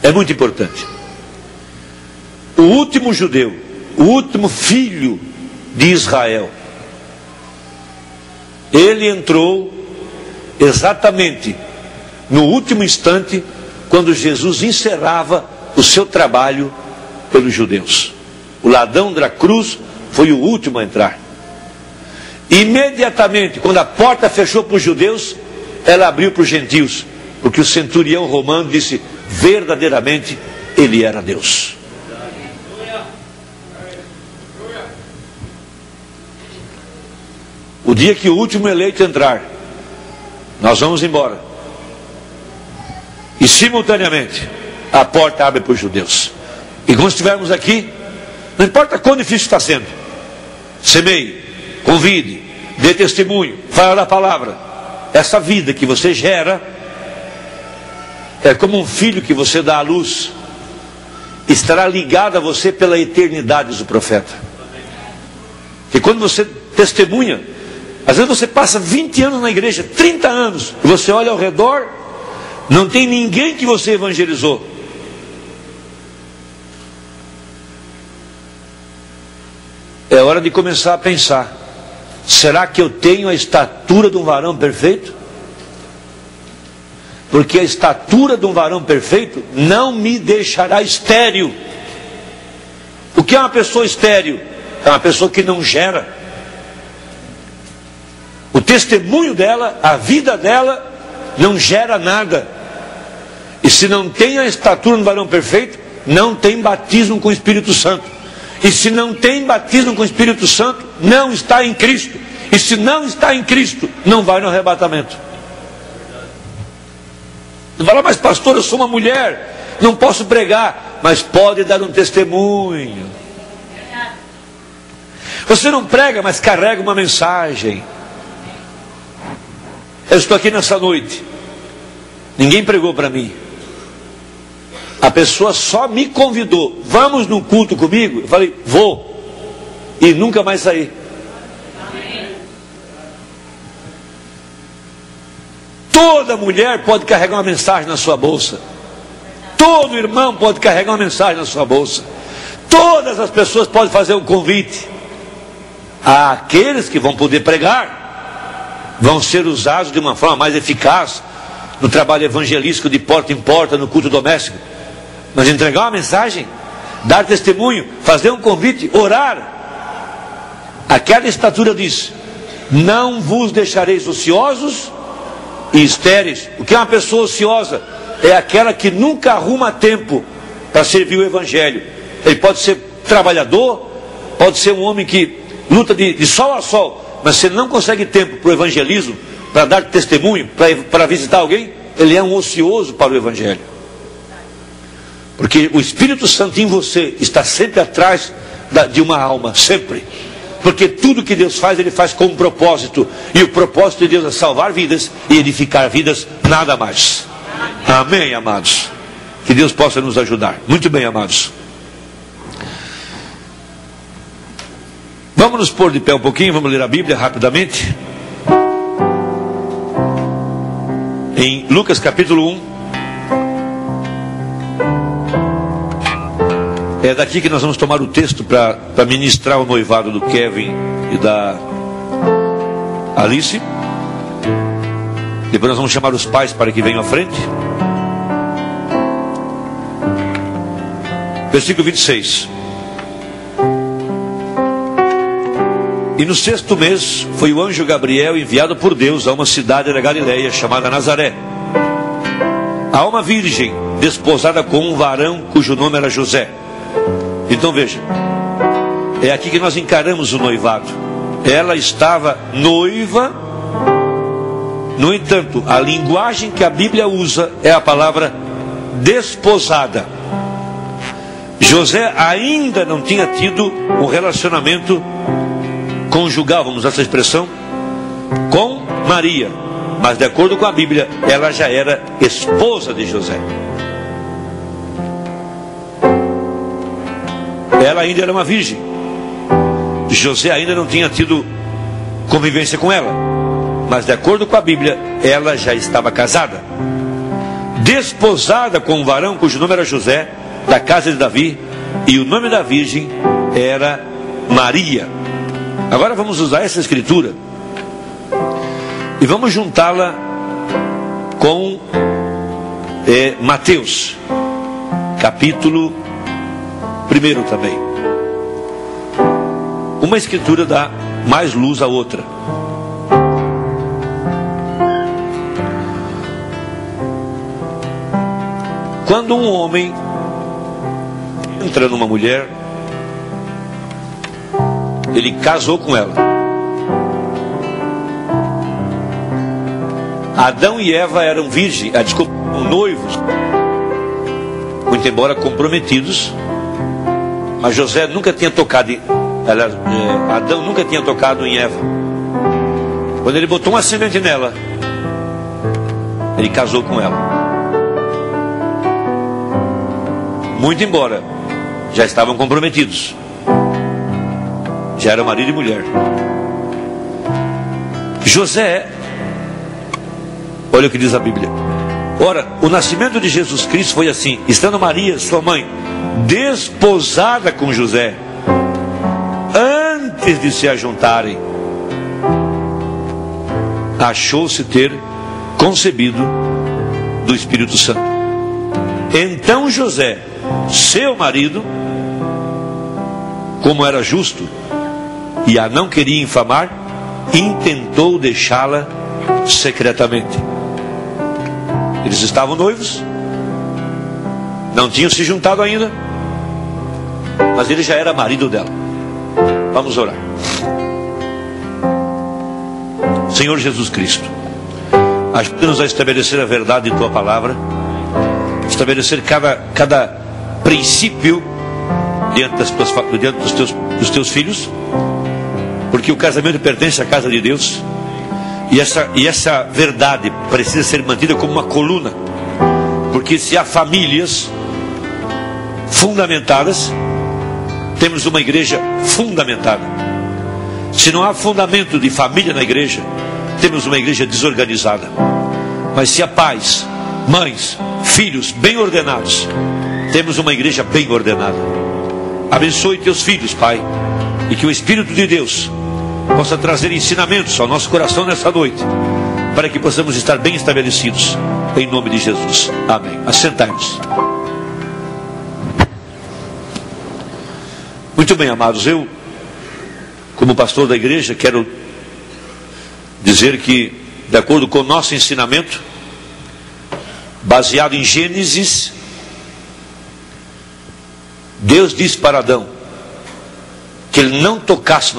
É muito importante. O último judeu, o último filho de Israel, ele entrou exatamente no último instante, quando Jesus encerrava o seu trabalho pelos judeus. O ladrão da cruz foi o último a entrar. Imediatamente, quando a porta fechou para os judeus, ela abriu para os gentios, porque o centurião romano disse: verdadeiramente ele era Deus. O dia que o último eleito entrar, nós vamos embora. E simultaneamente a porta abre para os judeus. E quando estivermos aqui, não importa quão difícil está sendo, semeie, convide, dê testemunho, fale da palavra. Essa vida que você gera é como um filho que você dá à luz, estará ligado a você pela eternidade, diz o profeta. Que quando você testemunha, às vezes você passa 20 anos na igreja, 30 anos, e você olha ao redor, não tem ninguém que você evangelizou. É hora de começar a pensar: será que eu tenho a estatura de um varão perfeito? Porque a estatura de um varão perfeito não me deixará estéril. O que é uma pessoa estéril? É uma pessoa que não gera. O testemunho dela, a vida dela, não gera nada. E se não tem a estatura do varão perfeito, não tem batismo com o Espírito Santo. E se não tem batismo com o Espírito Santo, não está em Cristo. E se não está em Cristo, não vai no arrebatamento. Você fala: mas pastor, eu sou uma mulher, não posso pregar. Mas pode dar um testemunho. Você não prega, mas carrega uma mensagem. Eu estou aqui nessa noite, ninguém pregou para mim. A pessoa só me convidou: vamos num culto comigo? Eu falei: vou. E nunca mais saí. Toda mulher pode carregar uma mensagem na sua bolsa. Todo irmão pode carregar uma mensagem na sua bolsa. Todas as pessoas podem fazer um convite. Aqueles que vão poder pregar vão ser usados de uma forma mais eficaz no trabalho evangelístico de porta em porta, no culto doméstico. Mas entregar uma mensagem, dar testemunho, fazer um convite, orar, aquela estatura diz: não vos deixareis ociosos e estéreis. O que é uma pessoa ociosa? É aquela que nunca arruma tempo para servir o evangelho. Ele pode ser trabalhador, pode ser um homem que luta de sol a sol, mas se ele não consegue tempo para o evangelismo, para dar testemunho, para visitar alguém, ele é um ocioso para o evangelho. Porque o Espírito Santo em você está sempre atrás de uma alma, sempre. Porque tudo que Deus faz, Ele faz com um propósito. E o propósito de Deus é salvar vidas e edificar vidas, nada mais. Amém, amados? Que Deus possa nos ajudar. Muito bem, amados. Vamos nos pôr de pé um pouquinho, vamos ler a Bíblia rapidamente. Em Lucas capítulo 1. É daqui que nós vamos tomar o texto para ministrar o noivado do Kevin e da Alice. Depois nós vamos chamar os pais para que venham à frente. Versículo 26. E no 6º mês foi o anjo Gabriel enviado por Deus a uma cidade da Galileia chamada Nazaré, a uma virgem desposada com um varão cujo nome era José. Então veja, é aqui que nós encaramos o noivado. Ela estava noiva. No entanto, a linguagem que a Bíblia usa é a palavra desposada. José ainda não tinha tido um relacionamento conjugal, vamos usar essa expressão, com Maria, mas de acordo com a Bíblia, ela já era esposa de José. Ela ainda era uma virgem. José ainda não tinha tido convivência com ela, mas de acordo com a Bíblia, ela já estava casada. desposada com um varão cujo nome era José, da casa de Davi, e o nome da virgem era Maria. Agora vamos usar essa escritura e vamos juntá-la com Mateus, capítulo 1 também. Uma escritura dá mais luz à outra. Quando um homem entra numa mulher, ele casou com ela. Adão e Eva eram noivos, muito embora comprometidos, mas José nunca tinha tocado Adão nunca tinha tocado em Eva. Quando ele botou uma semente nela, ele casou com ela. Muito embora já estavam comprometidos, já era marido e mulher. José, olha o que diz a Bíblia. Ora, o nascimento de Jesus Cristo foi assim: estando Maria, sua mãe, desposada com José, antes de se ajuntarem, achou-se ter concebido do Espírito Santo. Então José, seu marido, como era justo e a não queria infamar, intentou deixá-la secretamente. Eles estavam noivos, não tinham se juntado ainda, mas ele já era marido dela. Vamos orar. Senhor Jesus Cristo, ajuda-nos a estabelecer a verdade de Tua palavra, estabelecer cada princípio diante dos teus filhos, porque o casamento pertence à casa de Deus, e essa verdade precisa ser mantida como uma coluna, porque se há famílias fundamentadas, temos uma igreja fundamentada. Se não há fundamento de família na igreja, temos uma igreja desorganizada. Mas se há pais, mães, filhos bem ordenados, temos uma igreja bem ordenada. Abençoe teus filhos, Pai, e que o Espírito de Deus possa trazer ensinamentos ao nosso coração nessa noite, para que possamos estar bem estabelecidos, em nome de Jesus. Amém. Assentai-nos. Muito bem, amados, eu, como pastor da igreja, quero dizer que, de acordo com o nosso ensinamento, baseado em Gênesis, Deus disse para Adão que ele não tocasse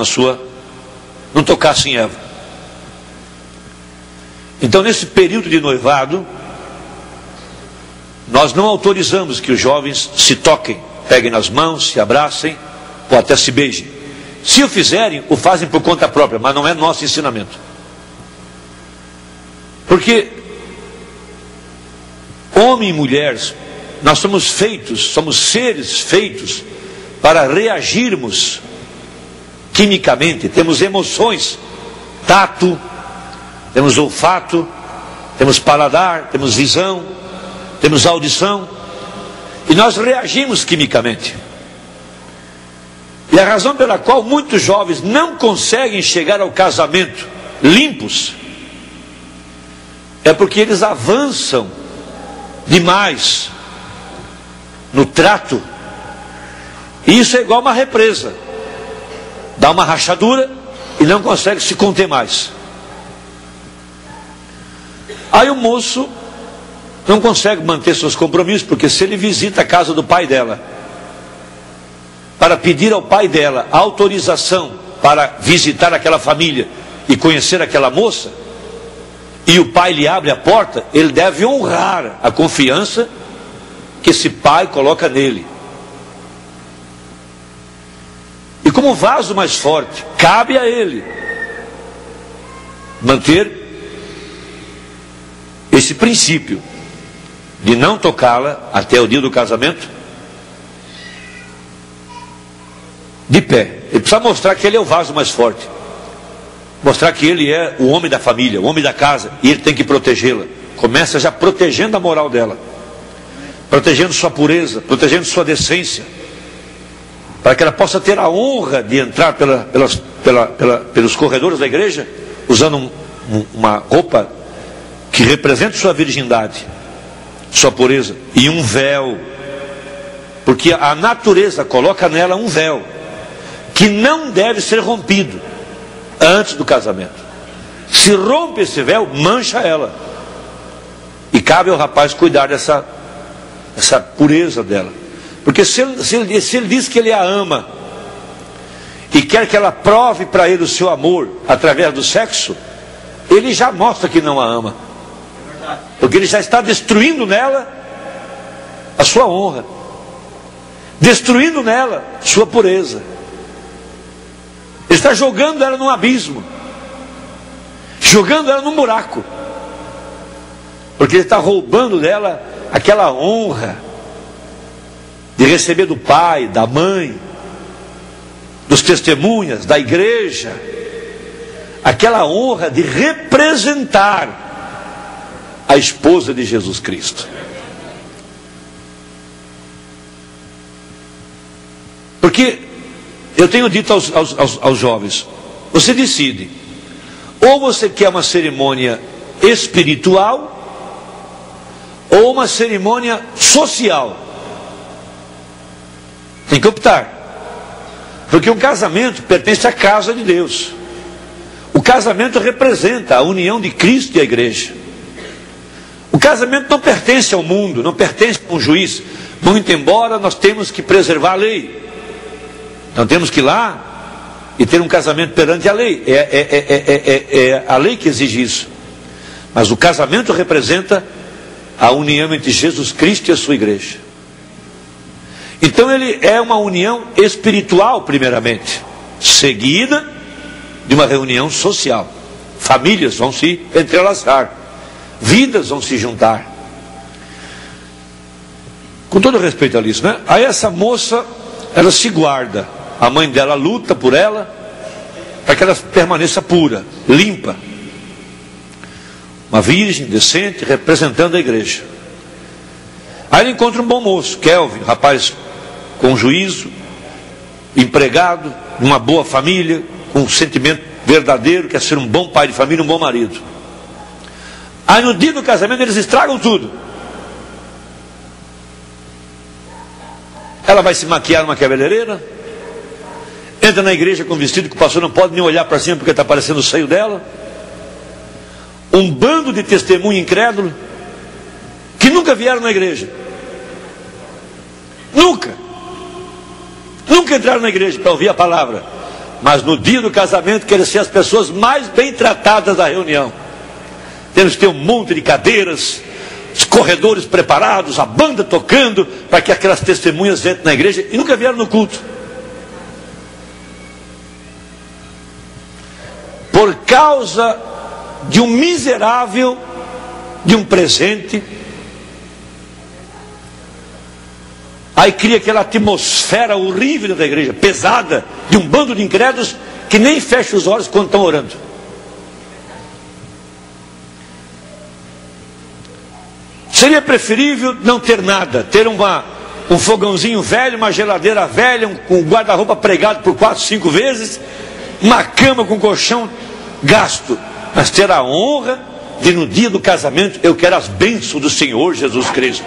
não tocasse em Eva. Então, nesse período de noivado, nós não autorizamos que os jovens se toquem, peguem nas mãos, se abracem ou até se beijem. Se o fizerem, o fazem por conta própria, mas não é nosso ensinamento. Porque homem e mulher, nós somos seres feitos para reagirmos quimicamente. Temos emoções, tato, temos olfato, temos paladar, temos visão, temos audição, e nós reagimos quimicamente. E a razão pela qual muitos jovens não conseguem chegar ao casamento limpos é porque eles avançam demais no trato, e isso é igual uma represa, dá uma rachadura e não consegue se conter mais. Aí o moço não consegue manter seus compromissos, porque se ele visita a casa do pai dela para pedir ao pai dela autorização para visitar aquela família e conhecer aquela moça, e o pai lhe abre a porta, ele deve honrar a confiança que esse pai coloca nele. E como vaso mais forte, cabe a ele manter esse princípio de não tocá-la até o dia do casamento de pé. Ele precisa mostrar que ele é o vaso mais forte, mostrar que ele é o homem da família, o homem da casa, e ele tem que protegê-la. Começa já protegendo a moral dela. protegendo sua pureza, protegendo sua decência, para que ela possa ter a honra de entrar pelos corredores da igreja, usando uma roupa que representa sua virgindade, sua pureza, e um véu, porque a natureza coloca nela um véu, que não deve ser rompido antes do casamento. Se rompe esse véu, mancha ela, e cabe ao rapaz cuidar dessa pureza dela, porque se ele diz que ele a ama, e quer que ela prove para ele o seu amor através do sexo, ele já mostra que não a ama, porque ele já está destruindo nela a sua honra, destruindo nela sua pureza. Ele está jogando ela num abismo, jogando ela num buraco, porque ele está roubando dela aquela honra de receber do pai, da mãe, dos testemunhas, da igreja, aquela honra de representar a esposa de Jesus Cristo. Porque eu tenho dito aos jovens, você decide, ou você quer uma cerimônia espiritual, ou uma cerimônia social. Tem que optar, porque um casamento pertence à casa de Deus. O casamento representa a união de Cristo e a igreja. O casamento não pertence ao mundo, não pertence a um juiz, muito embora nós temos que preservar a lei. Então temos que ir lá e ter um casamento perante a lei. É a lei que exige isso. Mas o casamento representa a união entre Jesus Cristo e a sua igreja. Então ele é uma união espiritual primeiramente, seguida de uma reunião social. Famílias vão se entrelaçar, vidas vão se juntar. Com todo respeito a isso, né? Aí essa moça, ela se guarda, a mãe dela luta por ela, para que ela permaneça pura, limpa, uma virgem decente, representando a igreja. Aí ela encontra um bom moço, Kelvin, rapaz com juízo, empregado, uma boa família, com um sentimento verdadeiro, quer ser um bom pai de família, um bom marido. Aí no dia do casamento eles estragam tudo. Ela vai se maquiar numa cabeleireira, entra na igreja com vestido que o pastor não pode nem olhar para cima porque está aparecendo o seio dela. Um bando de testemunho incrédulo que nunca vieram na igreja, nunca entraram na igreja para ouvir a palavra, mas no dia do casamento querem ser as pessoas mais bem tratadas da reunião. Temos que ter um monte de cadeiras, os corredores preparados, a banda tocando, para que aquelas testemunhas entrem na igreja e nunca vieram no culto. Por causa de um miserável, de um presente. Aí cria aquela atmosfera horrível da igreja, pesada, de um bando de incrédulos que nem fecha os olhos quando estão orando. Seria preferível não ter nada, ter um fogãozinho velho, uma geladeira velha, um guarda-roupa pregado por 4, 5 vezes, uma cama com colchão gasto, mas ter a honra de no dia do casamento, eu quero as bênçãos do Senhor Jesus Cristo.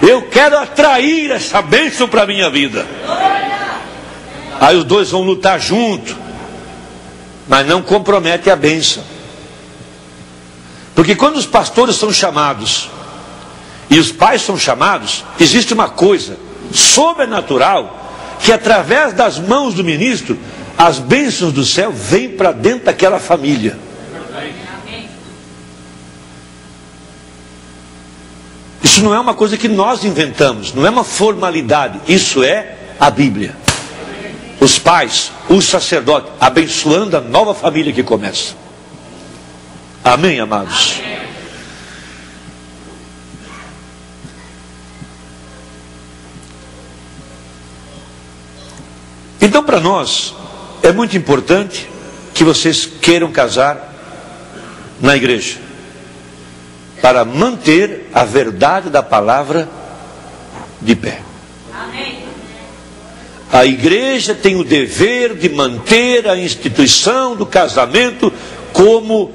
Eu quero atrair essa bênção para a minha vida. Aí os dois vão lutar junto, mas não compromete a bênção. Porque quando os pastores são chamados e os pais são chamados, existe uma coisa sobrenatural, que através das mãos do ministro, as bênçãos do céu vêm para dentro daquela família. Isso não é uma coisa que nós inventamos, não é uma formalidade, isso é a Bíblia. Os pais, os sacerdotes, abençoando a nova família que começa. Amém, amados? Então, para nós, é muito importante que vocês queiram casar na igreja. para manter a verdade da palavra de pé. A igreja tem o dever de manter a instituição do casamento como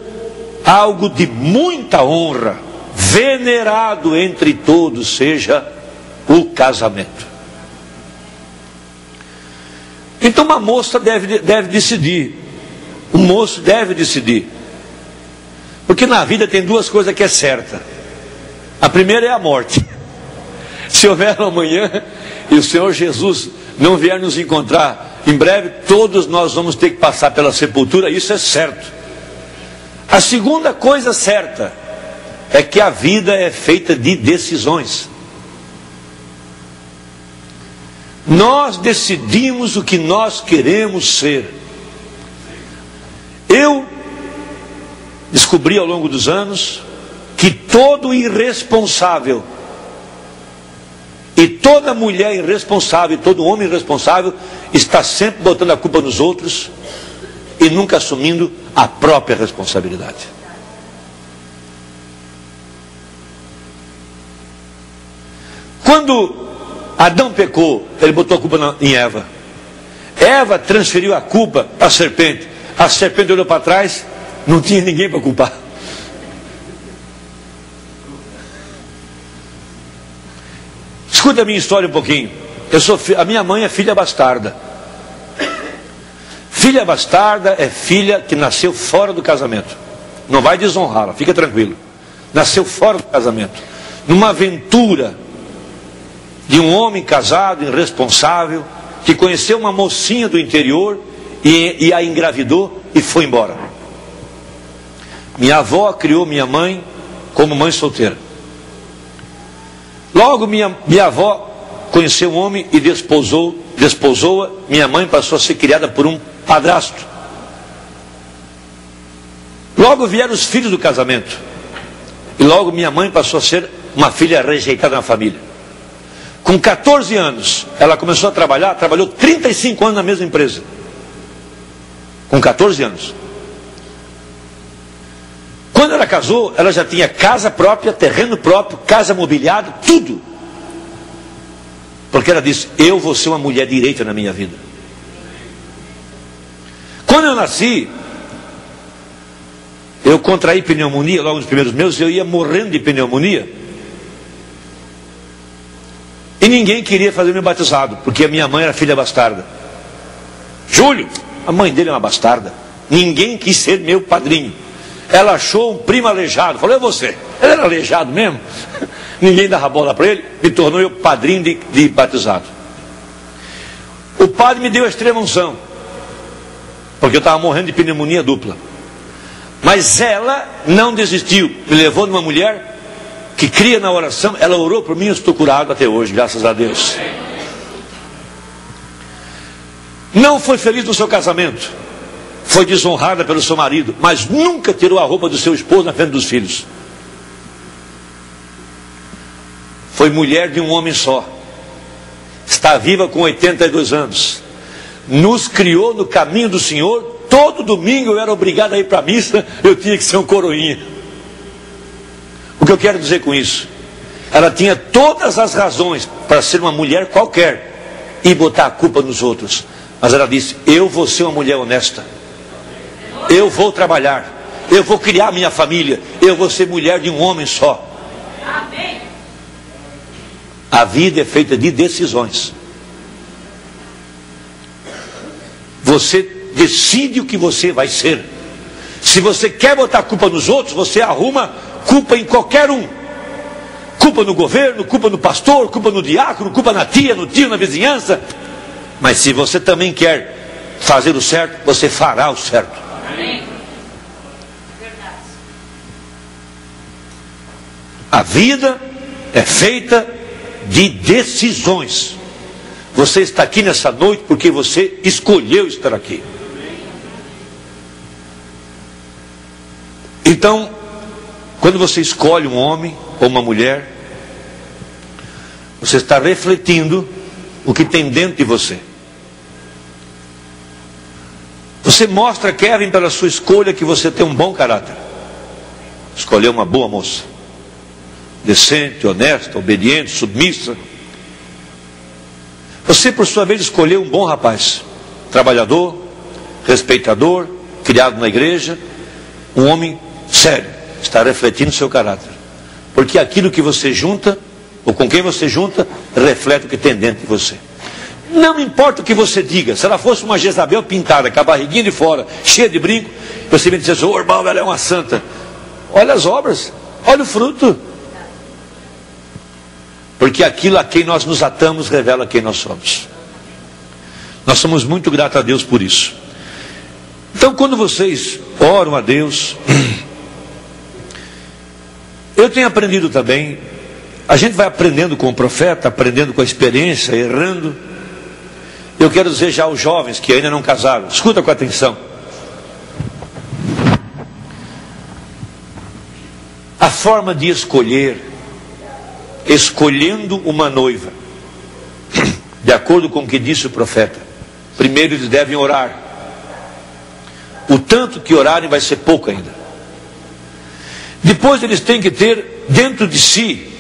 algo de muita honra, venerado entre todos seja o casamento. Então uma moça deve decidir, um moço deve decidir, porque na vida tem duas coisas que é certa. A primeira é a morte. Se houver amanhã e o Senhor Jesus não vier nos encontrar em breve, todos nós vamos ter que passar pela sepultura, isso é certo. A segunda coisa certa é que a vida é feita de decisões. Nós decidimos o que nós queremos ser. Eu descobri ao longo dos anos que todo irresponsável e toda mulher irresponsável, e todo homem irresponsável está sempre botando a culpa nos outros e nunca assumindo a própria responsabilidade. Quando Adão pecou, ele botou a culpa em Eva. Eva transferiu a culpa para a serpente. A serpente olhou para trás, não tinha ninguém para culpar. Escuta a minha história um pouquinho. A minha mãe é filha bastarda. Filha bastarda é filha que nasceu fora do casamento. Não vai desonrá-la, fica tranquilo. Nasceu fora do casamento, numa aventura de um homem casado, irresponsável, que conheceu uma mocinha do interior e a engravidou e foi embora. Minha avó criou minha mãe como mãe solteira. Logo minha avó conheceu um homem e desposou-a. Minha mãe passou a ser criada por um padrasto. Logo vieram os filhos do casamento. E logo minha mãe passou a ser uma filha rejeitada na família. Com 14 anos, ela começou a trabalhar, trabalhou 35 anos na mesma empresa. Com 14 anos. Quando ela casou, ela já tinha casa própria, terreno próprio, casa mobiliada, tudo. Porque ela disse, eu vou ser uma mulher direita na minha vida. Quando eu nasci, eu contraí pneumonia logo nos primeiros meses, eu ia morrendo de pneumonia. E ninguém queria fazer meu batizado, porque a minha mãe era filha bastarda. Júlio, a mãe dele é uma bastarda. Ninguém quis ser meu padrinho. Ela achou um primo aleijado. Falou, é você. Ele era aleijado mesmo. Ninguém dava bola para ele. Me tornou eu padrinho de batizado. O padre me deu a extrema unção, porque eu estava morrendo de pneumonia dupla. Mas ela não desistiu. Me levou numa mulher que cria na oração. Ela orou por mim, eu estou curado até hoje, graças a Deus. Não foi feliz no seu casamento. Foi desonrada pelo seu marido, mas nunca tirou a roupa do seu esposo na frente dos filhos. Foi mulher de um homem só. Está viva com 82 anos. Nos criou no caminho do Senhor. Todo domingo eu era obrigado a ir para a missa. Eu tinha que ser um coroinha. O que eu quero dizer com isso? Ela tinha todas as razões para ser uma mulher qualquer e botar a culpa nos outros. Mas ela disse, eu vou ser uma mulher honesta. Eu vou trabalhar, eu vou criar minha família, eu vou ser mulher de um homem só. Amém. A vida é feita de decisões. Você decide o que você vai ser. Se você quer botar culpa nos outros, você arruma culpa em qualquer um. Culpa no governo, culpa no pastor, culpa no diácono, culpa na tia, no tio, na vizinhança. Mas se você também quer fazer o certo, você fará o certo. A vida é feita de decisões. Você está aqui nessa noite porque você escolheu estar aqui. Então, quando você escolhe um homem ou uma mulher, você está refletindo o que tem dentro de você. Você mostra, Kevin, pela sua escolha, que você tem um bom caráter. Escolheu uma boa moça. decente, honesta, obediente, submissa. Você, por sua vez, escolheu um bom rapaz, trabalhador, respeitador, criado na igreja, um homem sério, está refletindo seu caráter. Porque aquilo que você junta, ou com quem você junta, reflete o que tem dentro de você. Não importa o que você diga, se ela fosse uma Jezabel pintada, com a barriguinha de fora, cheia de brinco, você me diz assim, ô irmão, ela é uma santa. Olha as obras, olha o fruto. Porque aquilo a quem nós nos atamos revela quem nós somos. Nós somos muito gratos a Deus por isso. Então, quando vocês oram a Deus, eu tenho aprendido também, a gente vai aprendendo com o profeta, aprendendo com a experiência, errando. Eu quero dizer já aos jovens que ainda não casaram, escuta com atenção. A forma de escolher, escolhendo uma noiva, de acordo com o que disse o profeta, primeiro eles devem orar. O tanto que orarem vai ser pouco ainda. Depois eles têm que ter dentro de si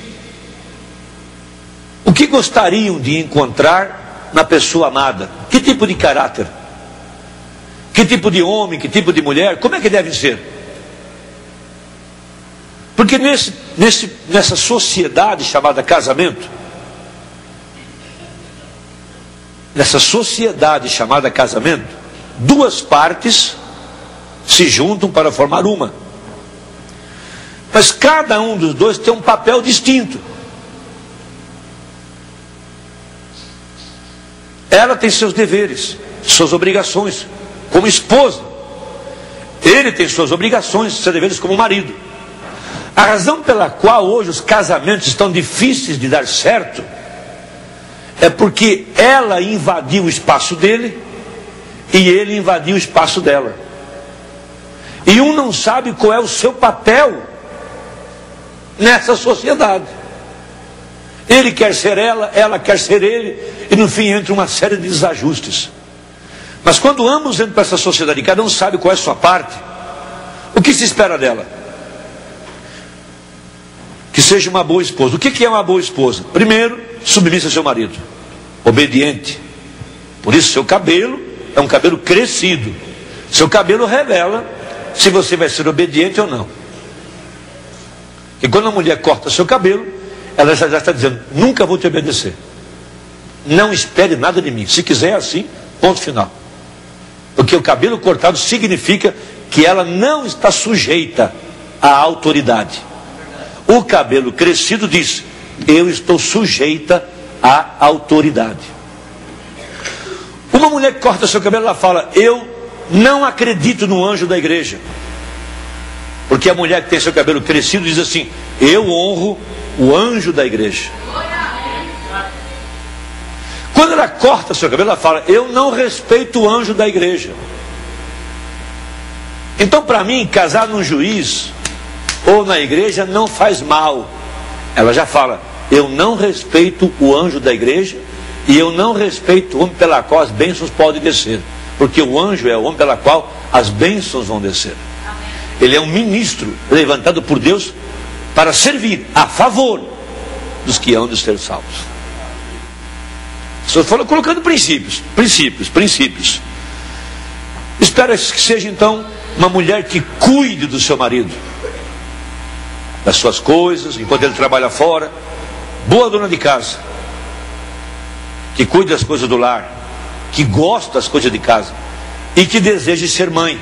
o que gostariam de encontrar na pessoa amada. Que tipo de caráter? Que tipo de homem? Que tipo de mulher? Como é que devem ser? Porque nessa sociedade chamada casamento, duas partes se juntam para formar uma. Mas cada um dos dois tem um papel distinto. Ela tem seus deveres, suas obrigações como esposa. Ele tem suas obrigações, seus deveres como marido. A razão pela qual hoje os casamentos estão difíceis de dar certo é porque ela invadiu o espaço dele e ele invadiu o espaço dela. E um não sabe qual é o seu papel nessa sociedade. Ele quer ser ela, ela quer ser ele, e no fim entra uma série de desajustes. Mas quando ambos entram para essa sociedade e cada um sabe qual é a sua parte, o que se espera dela? Que seja uma boa esposa. O que é uma boa esposa? Primeiro, submissa ao seu marido, obediente. Por isso seu cabelo é um cabelo crescido. Seu cabelo revela se você vai ser obediente ou não. E quando a mulher corta seu cabelo, ela já está dizendo, nunca vou te obedecer. Não espere nada de mim. Se quiser assim, ponto final. Porque o cabelo cortado significa que ela não está sujeita à autoridade. O cabelo crescido diz, eu estou sujeita à autoridade. Uma mulher que corta seu cabelo, ela fala, eu não acredito no anjo da igreja. Porque a mulher que tem seu cabelo crescido diz assim, eu honro o anjo da igreja. Quando ela corta seu cabelo, ela fala, eu não respeito o anjo da igreja. Então, para mim, casar num juiz ou na igreja não faz mal. Ela já fala, eu não respeito o anjo da igreja e eu não respeito o homem pela qual as bênçãos podem descer. Porque o anjo é o homem pela qual as bênçãos vão descer. Ele é um ministro levantado por Deus para servir a favor dos que hão de ser salvos. Estou falando, colocando princípios. Espero que seja então uma mulher que cuide do seu marido, das suas coisas, enquanto ele trabalha fora. Boa dona de casa, que cuide das coisas do lar, que gosta das coisas de casa e que deseje ser mãe.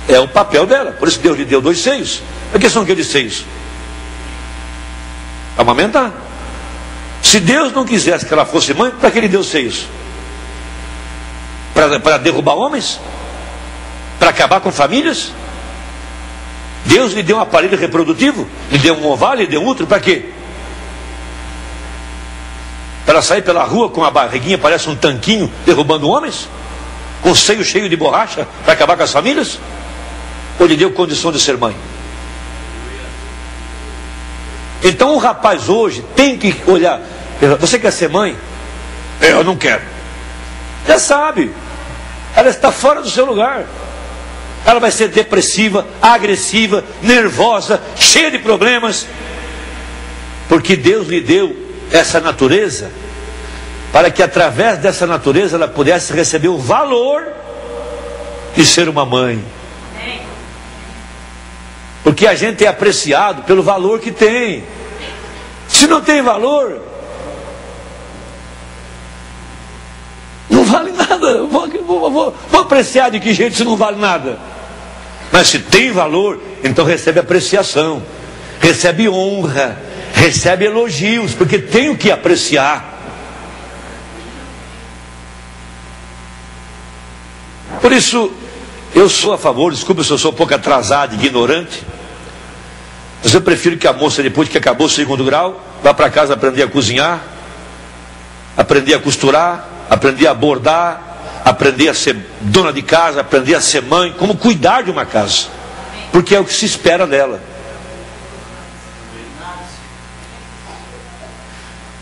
É o papel dela. Por isso Deus lhe deu 2 seios. A questão que de seios? Amamentar. Se Deus não quisesse que ela fosse mãe, para que ele deu seios? Para derrubar homens? Para acabar com famílias? Deus lhe deu um aparelho reprodutivo? Lhe deu um ovário, lhe deu um útero, para quê? Para sair pela rua com a barriguinha, parece um tanquinho, derrubando homens? Com o seio cheio de borracha, para acabar com as famílias? Ou lhe deu condição de ser mãe? Então o rapaz hoje tem que olhar, você quer ser mãe? Eu não quero. Já sabe, ela está fora do seu lugar. ela vai ser depressiva, agressiva, nervosa, cheia de problemas, porque Deus lhe deu essa natureza, para que através dessa natureza ela pudesse receber o valor de ser uma mãe. Porque a gente é apreciado pelo valor que tem. Se não tem valor, não vale nada. Vou apreciar de que jeito se não vale nada? Mas se tem valor, então recebe apreciação, recebe honra, recebe elogios, porque tem o que apreciar. Por isso, eu sou a favor, desculpa se eu sou um pouco atrasado, ignorante, mas eu prefiro que a moça, depois que acabou o 2º grau, vá para casa aprender a cozinhar, aprender a costurar, aprender a bordar, aprender a ser dona de casa, aprender a ser mãe, como cuidar de uma casa, porque é o que se espera dela.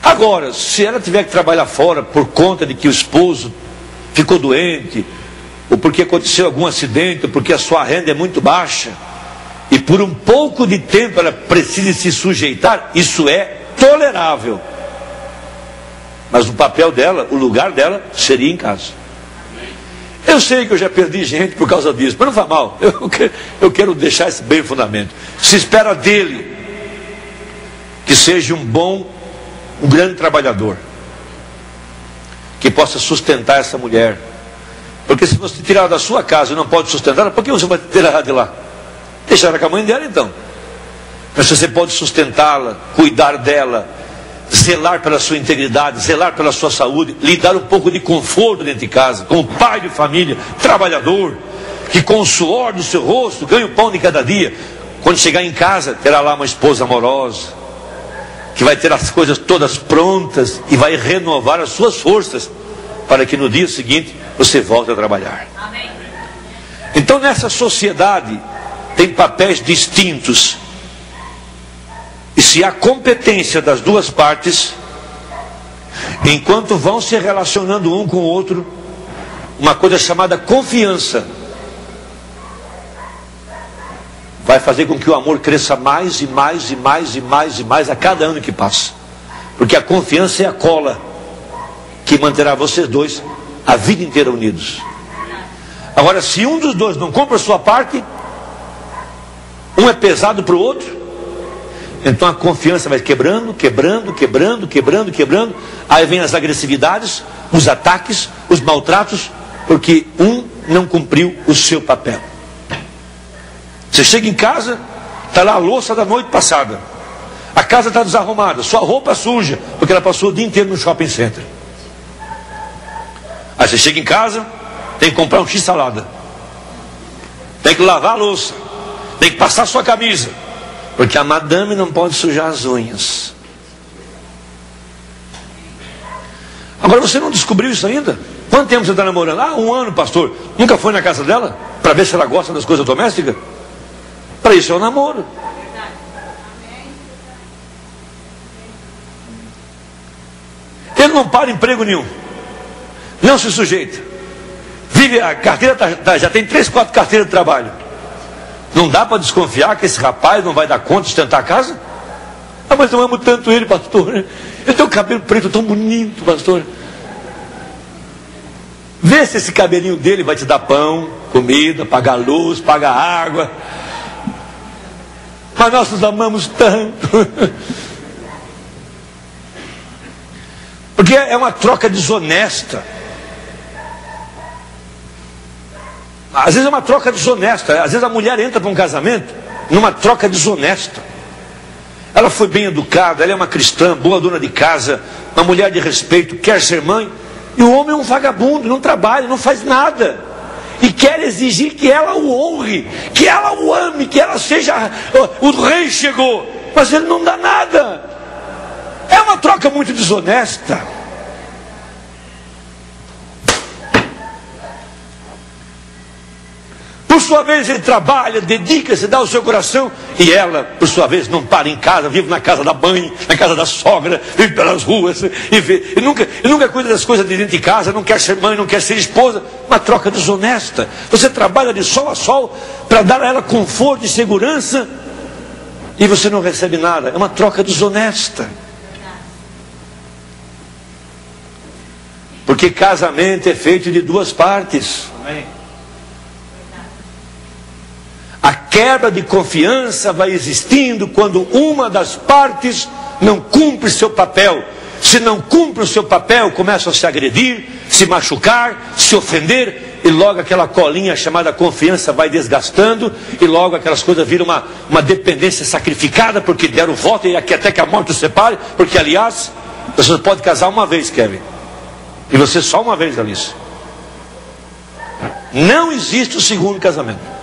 Agora, se ela tiver que trabalhar fora por conta de que o esposo ficou doente, ou porque aconteceu algum acidente, ou porque a sua renda é muito baixa, e por um pouco de tempo ela precisa se sujeitar, isso é tolerável. Mas o papel dela, o lugar dela, seria em casa. Eu sei que eu já perdi gente por causa disso, mas não faz mal. Eu quero deixar esse bem fundamento. Se espera dele que seja um grande trabalhador, que possa sustentar essa mulher. Porque se você tirar da sua casa e não pode sustentar, por que você vai tirar de lá? Deixar ela com a mãe dela então. Mas se você pode sustentá-la, cuidar dela, zelar pela sua integridade, zelar pela sua saúde, lhe dar um pouco de conforto dentro de casa, como pai de família, trabalhador, que com o suor do seu rosto ganha o pão de cada dia. Quando chegar em casa, terá lá uma esposa amorosa, que vai ter as coisas todas prontas e vai renovar as suas forças, para que no dia seguinte você volte a trabalhar. Amém. Então nessa sociedade tem papéis distintos, e se há competência das duas partes, enquanto vão se relacionando um com o outro, uma coisa chamada confiança vai fazer com que o amor cresça mais e mais e mais e mais e mais a cada ano que passa, porque a confiança é a cola que manterá vocês dois a vida inteira unidos. Agora, se um dos dois não compra a sua parte, um é pesado para o outro, então a confiança vai quebrando, aí vem as agressividades, os ataques, os maltratos, porque um não cumpriu o seu papel. Você chega em casa, está lá a louça da noite passada, a casa está desarrumada, sua roupa suja, porque ela passou o dia inteiro no shopping center. Aí você chega em casa, tem que comprar um x-salada, tem que lavar a louça, tem que passar sua camisa, porque a madame não pode sujar as unhas. Agora você não descobriu isso ainda? Quanto tempo você está namorando? 1 ano, pastor. Nunca foi na casa dela para ver se ela gosta das coisas domésticas? Para isso é o namoro. Ele não para emprego nenhum, não se sujeita, vive, a carteira já tem 3, 4 carteiras de trabalho. Não dá para desconfiar que esse rapaz não vai dar conta de sustentar a casa? Mas eu amo tanto ele, pastor. Ele tem um cabelo preto tão bonito, pastor. Vê se esse cabelinho dele vai te dar pão, comida, pagar luz, pagar água. Mas nós nos amamos tanto. Porque é uma troca desonesta. Às vezes é uma troca desonesta. Às vezes a mulher entra para um casamento numa troca desonesta. Ela foi bem educada, ela é uma cristã, boa dona de casa, uma mulher de respeito, quer ser mãe. E o homem é um vagabundo, não trabalha, não faz nada. E quer exigir que ela o honre, que ela o ame, que ela seja... O rei chegou, mas ele não dá nada. É uma troca muito desonesta. Por sua vez, ele trabalha, dedica-se, dá o seu coração, e ela, por sua vez, não para em casa, vive na casa da mãe, na casa da sogra, vive pelas ruas, e nunca cuida das coisas de dentro de casa, não quer ser mãe, não quer ser esposa. Uma troca desonesta. Você trabalha de sol a sol para dar a ela conforto e segurança, e você não recebe nada. É uma troca desonesta. Porque casamento é feito de duas partes. Amém. A quebra de confiança vai existindo quando uma das partes não cumpre seu papel. Se não cumpre o seu papel, começa a se agredir, se machucar, se ofender, e logo aquela colinha chamada confiança vai desgastando, e logo aquelas coisas viram uma dependência sacrificada, porque deram o voto e até que a morte os separe, porque aliás, você pode casar uma vez, Kevin, e você só uma vez, Alice. Não existe o segundo casamento.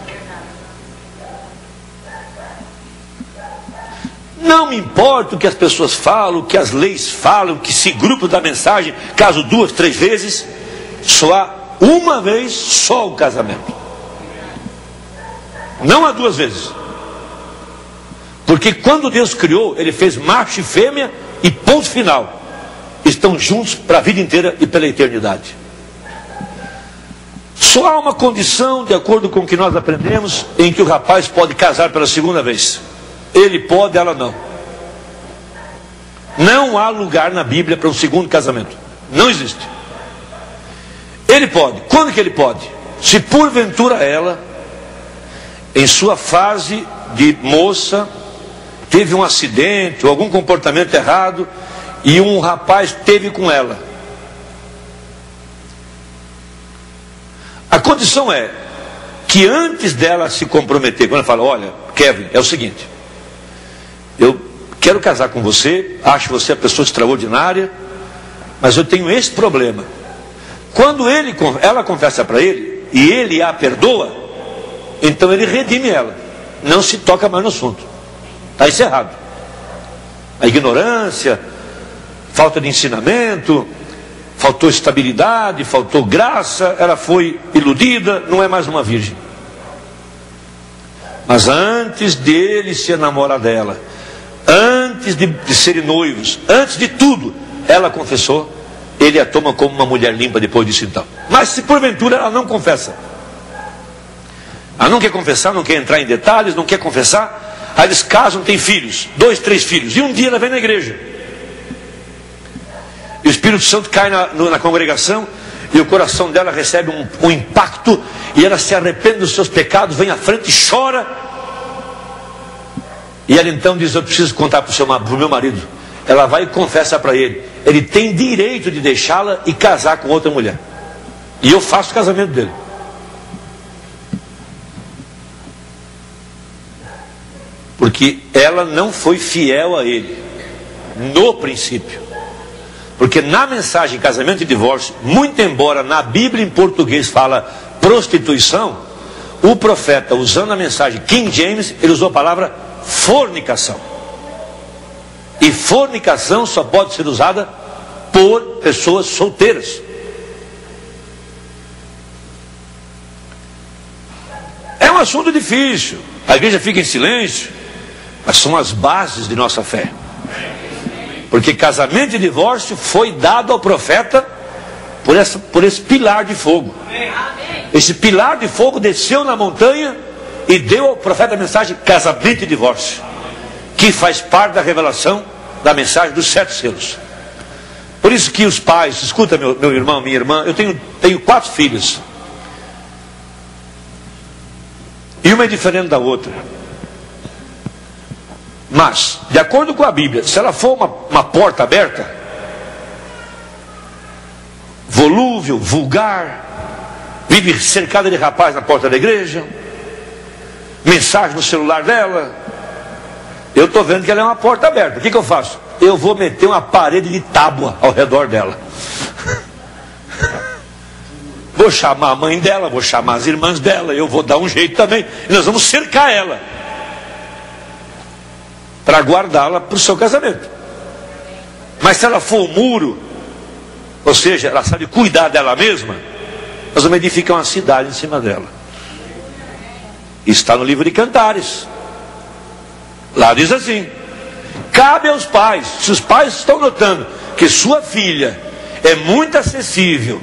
Não me importa o que as pessoas falam, o que as leis falam, que se grupo da mensagem, caso 2, 3 vezes, só há uma vez só o casamento. Não há 2 vezes. Porque quando Deus criou, Ele fez macho e fêmea e ponto final. Estão juntos para a vida inteira e pela eternidade. Só há uma condição, de acordo com o que nós aprendemos, em que o rapaz pode casar pela segunda vez. Ele pode, ela não. Não há lugar na Bíblia para um segundo casamento. Não existe. Ele pode. Quando que ele pode? Se porventura ela, em sua fase de moça, teve um acidente ou algum comportamento errado e um rapaz teve com ela. A condição é que antes dela se comprometer, quando ela fala, olha, Kevin, é o seguinte, eu quero casar com você, acho você a pessoa extraordinária, mas eu tenho esse problema. Quando ela confessa para ele, e ele a perdoa, então ele redime ela. Não se toca mais no assunto. Está encerrado. A ignorância, falta de ensinamento, faltou estabilidade, faltou graça, ela foi iludida, não é mais uma virgem. Mas antes dele se enamorar dela, antes de serem noivos, antes de tudo, ela confessou, ele a toma como uma mulher limpa depois disso então. Mas se porventura ela não confessa, ela não quer confessar, não quer entrar em detalhes, não quer confessar, aí eles casam, têm filhos, 2, 3 filhos, e um dia ela vem na igreja, e o Espírito Santo cai na congregação, e o coração dela recebe um impacto, e ela se arrepende dos seus pecados, vem à frente e chora, e ela então diz, eu preciso contar para o meu marido. Ela vai e confessa para ele, ele tem direito de deixá-la e casar com outra mulher, e eu faço o casamento dele. Porque ela não foi fiel a ele no princípio. Porque na mensagem casamento e divórcio, muito embora na Bíblia em português fala prostituição, o profeta, usando a mensagem King James, ele usou a palavra fornicação. E fornicação só pode ser usada por pessoas solteiras. É um assunto difícil, a igreja fica em silêncio, mas são as bases de nossa fé. Porque casamento e divórcio foi dado ao profeta por esse pilar de fogo. Esse pilar de fogo desceu na montanha e deu ao profeta a mensagem casamento e divórcio, que faz parte da revelação da mensagem dos 7 selos. Por isso que os pais, escuta meu irmão, minha irmã, eu tenho 4 filhas, e uma é diferente da outra. Mas, de acordo com a Bíblia, se ela for uma porta aberta, volúvel, vulgar, vive cercada de rapaz na porta da igreja, mensagem no celular dela, eu estou vendo que ela é uma porta aberta. O que eu faço? Eu vou meter uma parede de tábua ao redor dela. Vou chamar a mãe dela, vou chamar as irmãs dela, eu vou dar um jeito também, e nós vamos cercar ela para guardá-la para o seu casamento. Mas se ela for um muro, ou seja, ela sabe cuidar dela mesma, nós vamos edificar uma cidade em cima dela. Está no livro de Cantares. Lá diz assim: cabe aos pais, se os pais estão notando que sua filha é muito acessível,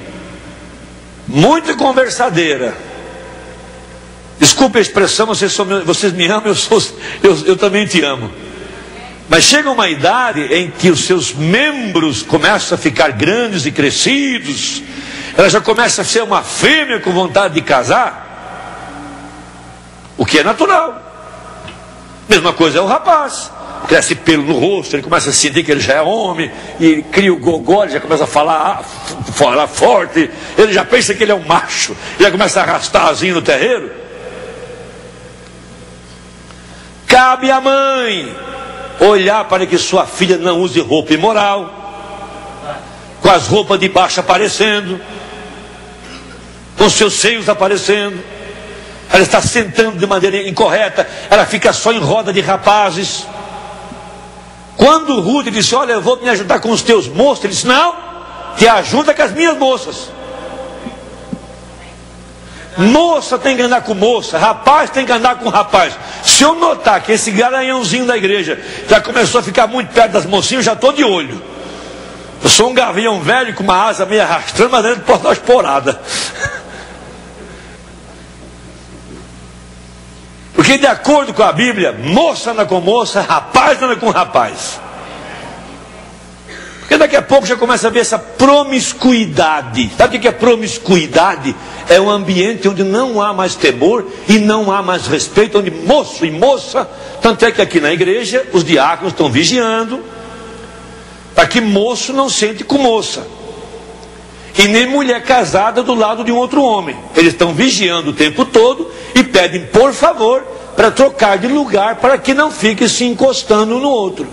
muito conversadeira, desculpe a expressão, vocês me amam, eu também te amo. Mas chega uma idade em que os seus membros começam a ficar grandes e crescidos, ela já começa a ser uma fêmea com vontade de casar, o que é natural. Mesma coisa é o rapaz, cresce pelo no rosto, ele começa a sentir que ele já é homem, e cria o gogó, ele já começa a falar forte, ele já pensa que ele é um macho, já começa a arrastar asinho no terreiro. Cabe à mãe olhar para que sua filha não use roupa imoral, com as roupas de baixo aparecendo, com seus seios aparecendo. Ela está sentando de maneira incorreta, ela fica só em roda de rapazes. Quando Ruth disse: olha, eu vou me ajudar com os teus moços, ele disse: não, te ajuda com as minhas moças. Moça tem que andar com moça, rapaz tem que andar com rapaz. Se eu notar que esse garanhãozinho da igreja já começou a ficar muito perto das mocinhas, eu já estou de olho. Eu sou um gavião velho com uma asa meio arrastando, mas dentro de uma esporada. Porque de acordo com a Bíblia, moça anda com moça, rapaz anda com rapaz. Porque daqui a pouco já começa a ver essa promiscuidade. Sabe o que é promiscuidade? É um ambiente onde não há mais temor e não há mais respeito, onde moço e moça, tanto é que aqui na igreja os diáconos estão vigiando para que moço não sente com moça, e nem mulher casada do lado de um outro homem. Eles estão vigiando o tempo todo e pedem por favor para trocar de lugar, para que não fique se encostando um no outro.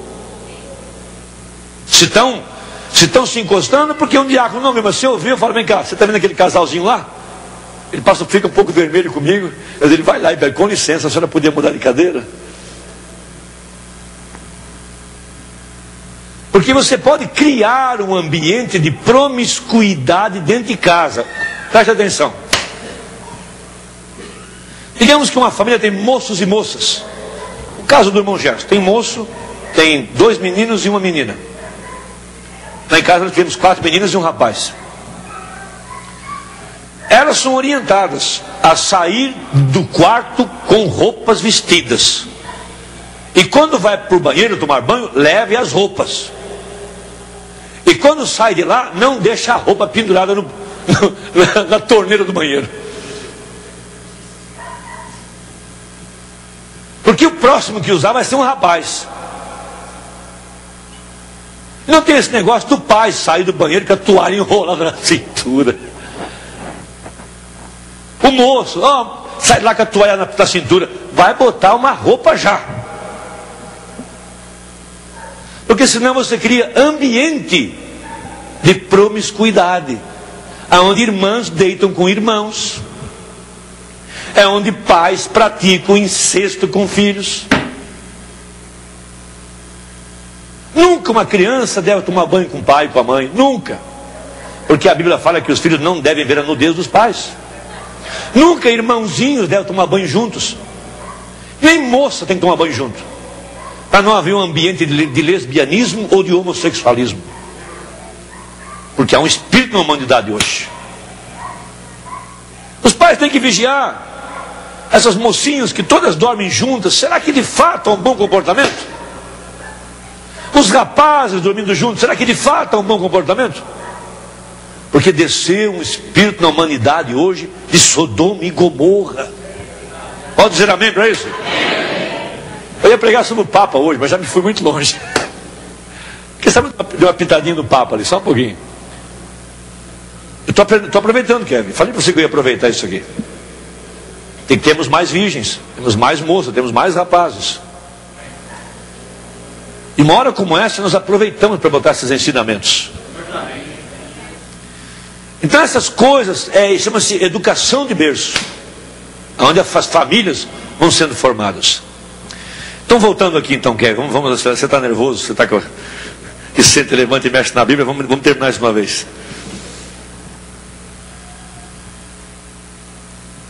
Se estão se encostando, porque um diácono não vê, mas se eu ouvir, eu falo: vem cá, você está vendo aquele casalzinho lá? Ele fica um pouco vermelho comigo, mas ele vai lá e pede: com licença, a senhora podia mudar de cadeira? Porque você pode criar um ambiente de promiscuidade dentro de casa. Preste atenção. Digamos que uma família tem moços e moças. O caso do irmão Gerson, tem moço, tem 2 meninos e uma menina. Lá em casa nós tivemos 4 meninas e um rapaz. Elas são orientadas a sair do quarto com roupas vestidas. E quando vai para o banheiro tomar banho, leve as roupas. E quando sai de lá, não deixa a roupa pendurada na torneira do banheiro. Porque o próximo que usar vai ser um rapaz. Não tem esse negócio do pai sair do banheiro com a toalha enrolada na cintura. O moço, sai lá com a toalha na cintura, vai botar uma roupa já. Porque senão você cria ambiente de promiscuidade, onde irmãs deitam com irmãos, é onde pais praticam incesto com filhos. Nunca uma criança deve tomar banho com o pai e com a mãe, nunca. Porque a Bíblia fala que os filhos não devem ver a nudez dos pais. Nunca irmãozinhos devem tomar banho juntos. Nem moça tem que tomar banho junto, para não haver um ambiente de lesbianismo ou de homossexualismo. Porque há um espírito na humanidade hoje. Os pais têm que vigiar essas mocinhas que todas dormem juntas. Será que de fato há um bom comportamento? Os rapazes dormindo juntos, será que de fato há um bom comportamento? Porque desceu um espírito na humanidade hoje de Sodoma e Gomorra. Pode dizer amém para isso? Eu ia pregar sobre o Papa hoje, mas já me fui muito longe. Quem sabe deu uma pitadinha do Papa ali, só um pouquinho. Eu estou aproveitando, Kevin. Falei para você que eu ia aproveitar isso aqui. Temos mais virgens, temos mais moças, temos mais rapazes. E uma hora como essa nós aproveitamos para botar esses ensinamentos. Então essas coisas chama-se educação de berço, onde as famílias vão sendo formadas. Então voltando aqui então, Kevin, vamos, você está nervoso, você está que senta, levanta e mexe na Bíblia, vamos terminar isso uma vez.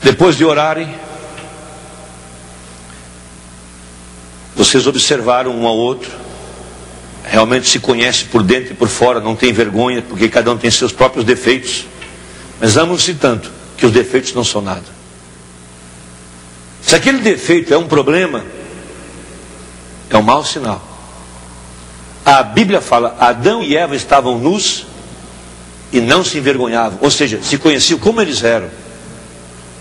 Depois de orarem, Vocês observaram um ao outro, realmente se conhecem por dentro e por fora, não tem vergonha, porque cada um tem seus próprios defeitos, mas amam-se tanto que os defeitos não são nada. Se aquele defeito é um problema, é um mau sinal. A Bíblia fala, Adão e Eva estavam nus e não se envergonhavam, ou seja, se conheciam como eles eram.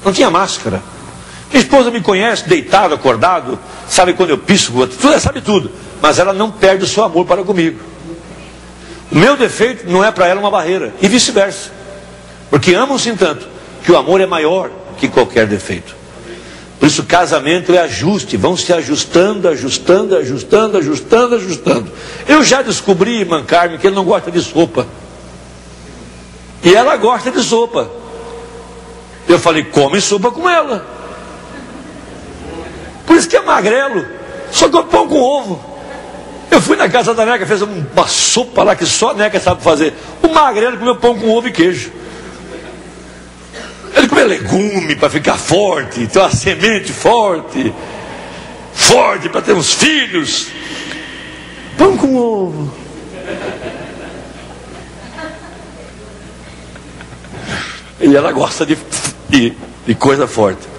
Não tinha máscara. Minha esposa me conhece, deitado, acordado, sabe quando eu piso, tudo, sabe tudo, mas ela não perde o seu amor para comigo. O meu defeito não é para ela uma barreira, e vice-versa, porque amam-se tanto que o amor é maior que qualquer defeito. Por isso casamento é ajuste, vão se ajustando, ajustando, ajustando, ajustando, ajustando. Eu já descobri, irmã Carmen, que ele não gosta de sopa, e ela gosta de sopa. Eu falei, come sopa com ela. Por isso que é magrelo, só come pão com ovo. Eu fui na casa da Neca, fez uma sopa lá que só a Neca sabe fazer. O magrelo comeu pão com ovo e queijo. Ele comeu legume para ficar forte, ter uma semente forte, forte para ter uns filhos. Pão com ovo. E ela gosta de coisa forte.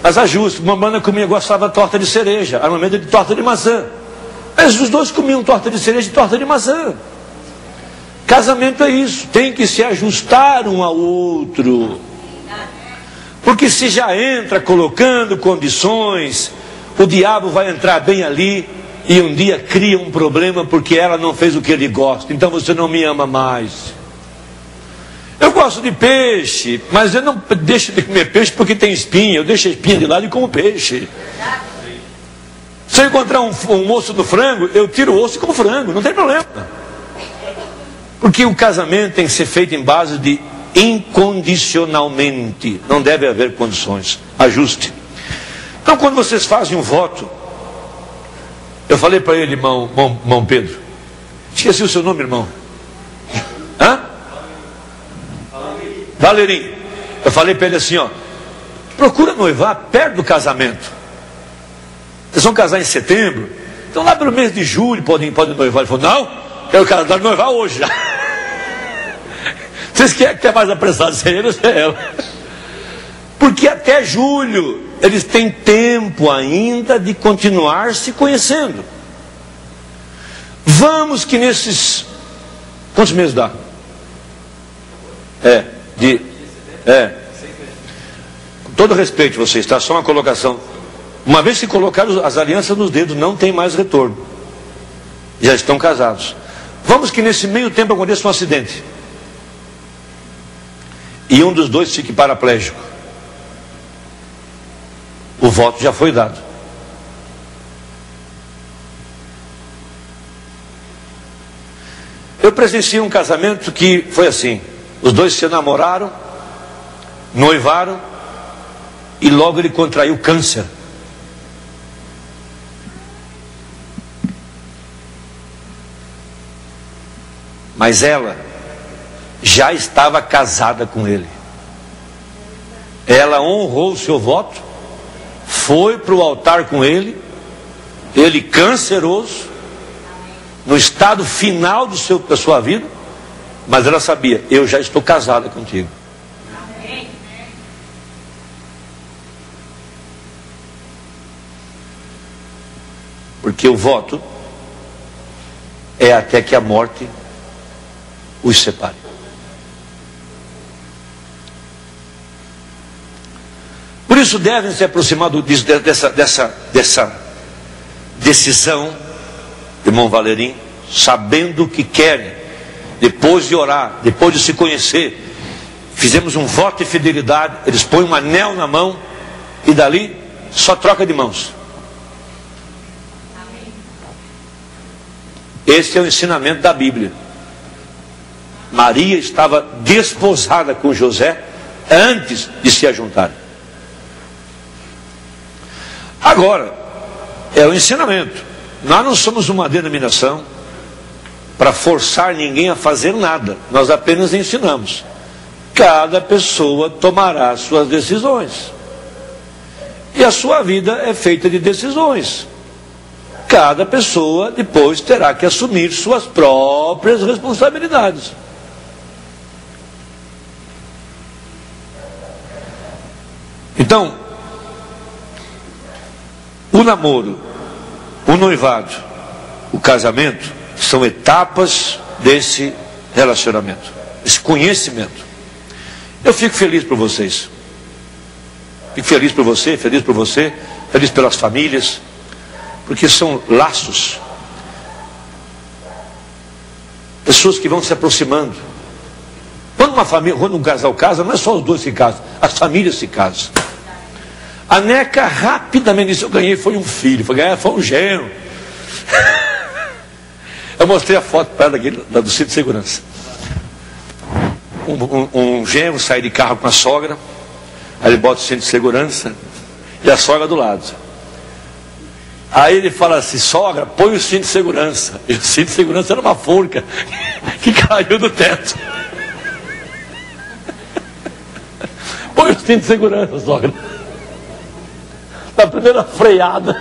Mas ajuste, mamãe comia, gostava de torta de cereja, a mamãe de torta de maçã. Mas os dois comiam torta de cereja e torta de maçã. Casamento é isso, tem que se ajustar um ao outro. Porque se já entra colocando condições, o diabo vai entrar bem ali e um dia cria um problema porque ela não fez o que ele gosta. Então você não me ama mais. Eu gosto de peixe, mas eu não deixo de comer peixe porque tem espinha. Eu deixo a espinha de lado e como peixe. Se eu encontrar um osso do frango, eu tiro o osso e como frango, não tem problema. Porque o casamento tem que ser feito em base de incondicionalmente. Não deve haver condições. Ajuste. Então quando vocês fazem um voto, eu falei para ele, irmão Pedro, esqueci o seu nome, irmão. Hã? Valerinho. Eu falei para ele assim, ó, procura noivar perto do casamento. Vocês vão casar em setembro, então lá pelo mês de julho podem noivar. Ele falou, não, quero noivar hoje já. Vocês querem que é mais apressado, se é ele ou se é ela? Porque até julho eles têm tempo ainda de continuar se conhecendo. Vamos que nesses... Quantos meses dá? Com todo respeito vocês, tá? Só uma colocação. Uma vez que colocaram as alianças nos dedos, não tem mais retorno. Já estão casados. Vamos que nesse meio tempo aconteça um acidente e um dos dois fique paraplégico. O voto já foi dado. Eu presenciei um casamento que foi assim. Os dois se namoraram, noivaram e logo ele contraiu câncer. Mas ela já estava casada com ele. Ela honrou o seu voto, foi para o altar com ele, ele canceroso, no estado final da sua vida, mas ela sabia, eu já estou casada contigo. Porque o voto é até que a morte os separe. Por isso devem se aproximar dessa decisão, irmão Valerinho, sabendo o que querem. Depois de orar, depois de se conhecer, fizemos um voto de fidelidade, eles põem um anel na mão e dali só troca de mãos. Esse é o ensinamento da Bíblia. Maria estava desposada com José antes de se ajuntar. Agora, é o ensinamento. Nós não somos uma denominação para forçar ninguém a fazer nada. Nós apenas ensinamos. Cada pessoa tomará suas decisões. E a sua vida é feita de decisões. cada pessoa depois terá que assumir suas próprias responsabilidades. Então, o namoro, o noivado, o casamento são etapas desse relacionamento, esse conhecimento. Eu fico feliz por vocês. Fico feliz por você, feliz por você, feliz pelas famílias, porque são laços. Pessoas que vão se aproximando. Quando um casal casa, não é só os dois que casam, as famílias se casam. A Neca rapidamente disse: eu ganhei, foi um filho. Foi um genro. Eu mostrei a foto para ela do cinto de segurança. Um genro sai de carro com a sogra, aí ele bota o cinto de segurança e a sogra do lado. Aí ele fala assim: sogra, põe o cinto de segurança. E o cinto de segurança era uma forca que caiu do teto. Põe o cinto de segurança, sogra. Na primeira freada,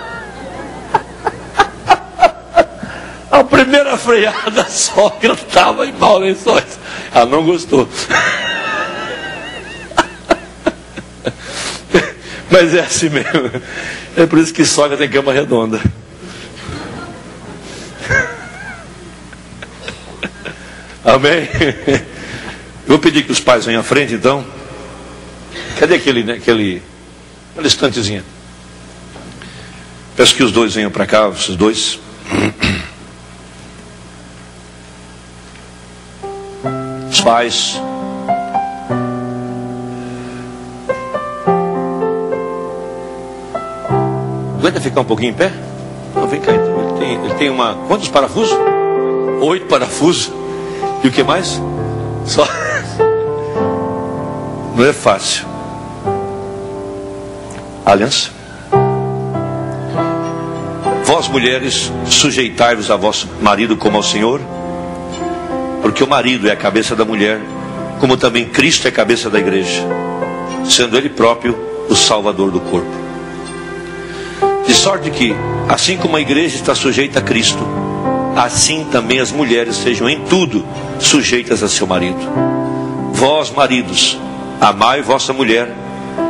a primeira freada, a sogra estava em maus lençóis. Ela não gostou. Mas é assim mesmo. É por isso que sogra tem cama redonda. Amém? Vou pedir que os pais venham à frente, então. Cadê aquela estantezinha? Peço que os dois venham para cá, esses dois. Os pais. Aguenta ficar um pouquinho em pé? Não, vem cá. Ele tem uma... Quantos parafusos? 8 parafusos. E o que mais? Só... Não é fácil. Aliança. Vós, mulheres, sujeitai-vos a vosso marido como ao Senhor, porque o marido é a cabeça da mulher, como também Cristo é a cabeça da igreja, sendo Ele próprio o Salvador do corpo. De sorte que, assim como a igreja está sujeita a Cristo, assim também as mulheres sejam em tudo sujeitas a seu marido. Vós, maridos, amai vossa mulher,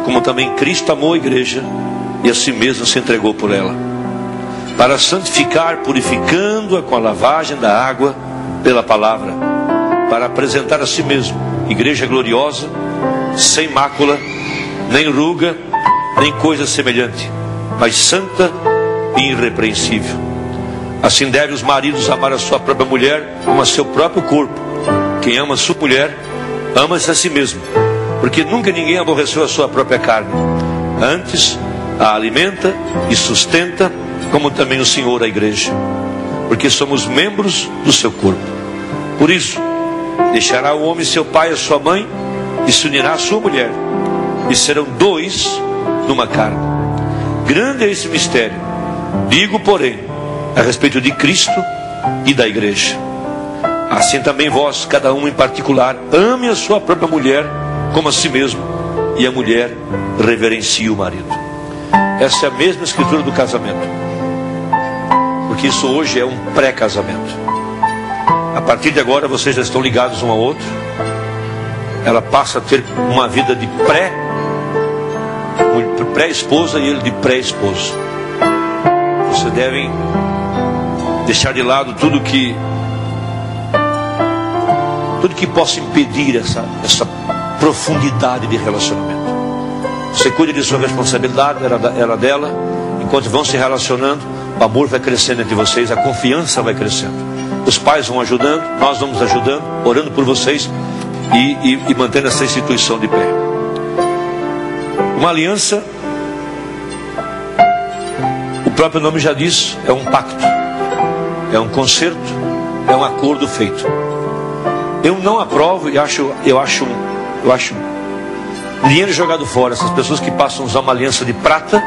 como também Cristo amou a igreja e a si mesmo se entregou por ela, para santificar, purificando-a com a lavagem da água pela palavra, para apresentar a si mesmo igreja gloriosa, sem mácula, nem ruga, nem coisa semelhante, mas santa e irrepreensível. Assim devem os maridos amar a sua própria mulher como a seu próprio corpo. Quem ama a sua mulher, ama-se a si mesmo, porque nunca ninguém aborreceu a sua própria carne, antes a alimenta e sustenta, como também o Senhor a igreja, porque somos membros do seu corpo. Por isso, deixará o homem seu pai e a sua mãe, e se unirá à sua mulher, e serão dois numa carne. Grande é esse mistério. Digo, porém, a respeito de Cristo e da igreja. Assim também vós, cada um em particular, ame a sua própria mulher como a si mesmo, e a mulher reverencie o marido. Essa é a mesma escritura do casamento, porque isso hoje é um pré-casamento. A partir de agora vocês já estão ligados um ao outro. Ela passa a ter uma vida de pré-esposa e ele de pré-esposo. Vocês devem deixar de lado tudo que possa impedir essa profundidade de relacionamento. Você cuida de sua responsabilidade, ela dela. Enquanto vão se relacionando, o amor vai crescendo entre vocês, a confiança vai crescendo. Os pais vão ajudando, nós vamos ajudando, orando por vocês e mantendo essa instituição de pé. Uma aliança, o próprio nome já diz, é um pacto, é um concerto, é um acordo feito. Eu não aprovo e eu acho dinheiro jogado fora essas pessoas que passam a usar uma aliança de prata